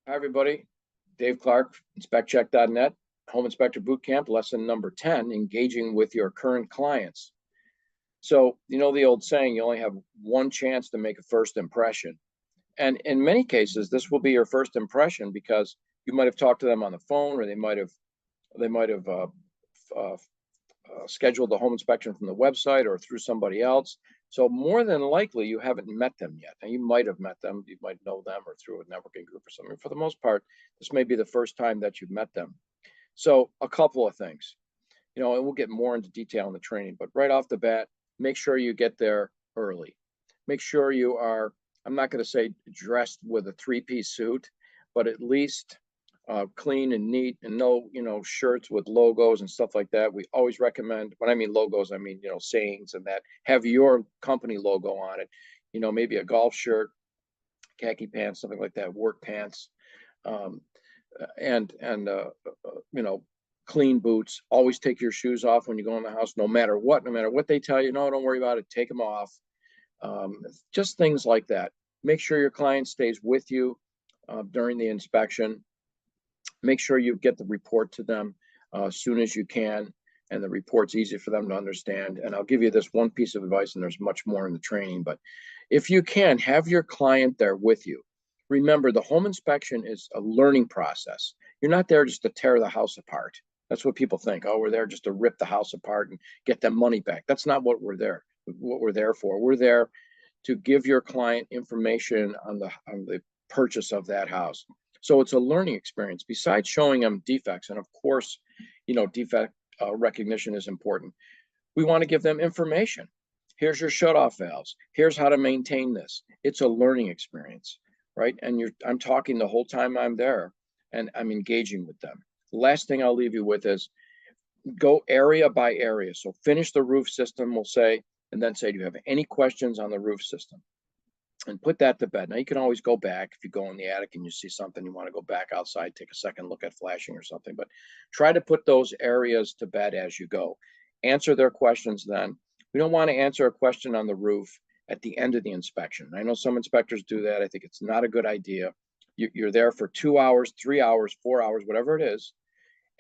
Hi, everybody. Dave Clark, InspectCheck.net, Home Inspector Bootcamp, lesson number 10, engaging with your current clients. So, you know the old saying, you only have one chance to make a first impression. And in many cases, this will be your first impression because you might have talked to them on the phone, or they might have scheduled the home inspection from the website or through somebody else. So more than likely, you haven't met them yet. And you might have met them, you might know them, or through a networking group or something. For the most part, this may be the first time that you've met them. So a couple of things, and we'll get more into detail in the training, but right off the bat, make sure you get there early. Make sure you are, I'm not going to say dressed with a three-piece suit, but at least clean and neat, and no, shirts with logos and stuff like that. We always recommend, when I mean logos, I mean, sayings and that have your company logo on it. Maybe a golf shirt, khaki pants, something like that, work pants, um, and clean boots. Always take your shoes off when you go in the house, no matter what. No matter what they tell you, no, don't worry about it. Take them off. Just things like that. Make sure your client stays with you during the inspection. Make sure you get the report to them as soon as you can, and the report's easy for them to understand. And I'll give you this one piece of advice, and there's much more in the training, but if you can, have your client there with you. Remember, the home inspection is a learning process. You're not there just to tear the house apart. That's what people think. Oh, we're there just to rip the house apart and get them money back. That's not what we're there for. We're there to give your client information on the purchase of that house. So it's a learning experience. Besides showing them defects, and of course, defect recognition is important. We want to give them information. Here's your shutoff valves. Here's how to maintain this. It's a learning experience, right? And I'm talking the whole time I'm there, and I'm engaging with them. The last thing I'll leave you with is go area by area. So finish the roof system, we'll say, and then say, do you have any questions on the roof system? And put that to bed. Now you can always go back if you go in the attic and you see something, you want to go back outside, take a second look at flashing or something, but try to put those areas to bed as you go. Answer their questions then. We don't want to answer a question on the roof at the end of the inspection. I know some inspectors do that. I think it's not a good idea. You're there for 2 hours, 3 hours, 4 hours, whatever it is.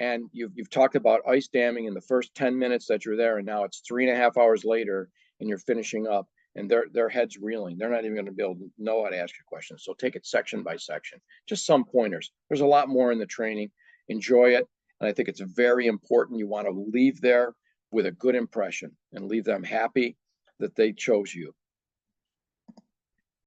And you've talked about ice damming in the first 10 minutes that you're there, and now it's 3.5 hours later and you're finishing up, and their heads reeling. They're not even going to be able to know how to ask you questions. So take it section by section. Just some pointers. There's a lot more in the training. Enjoy it. And I think it's very important. You want to leave there with a good impression and leave them happy that they chose you.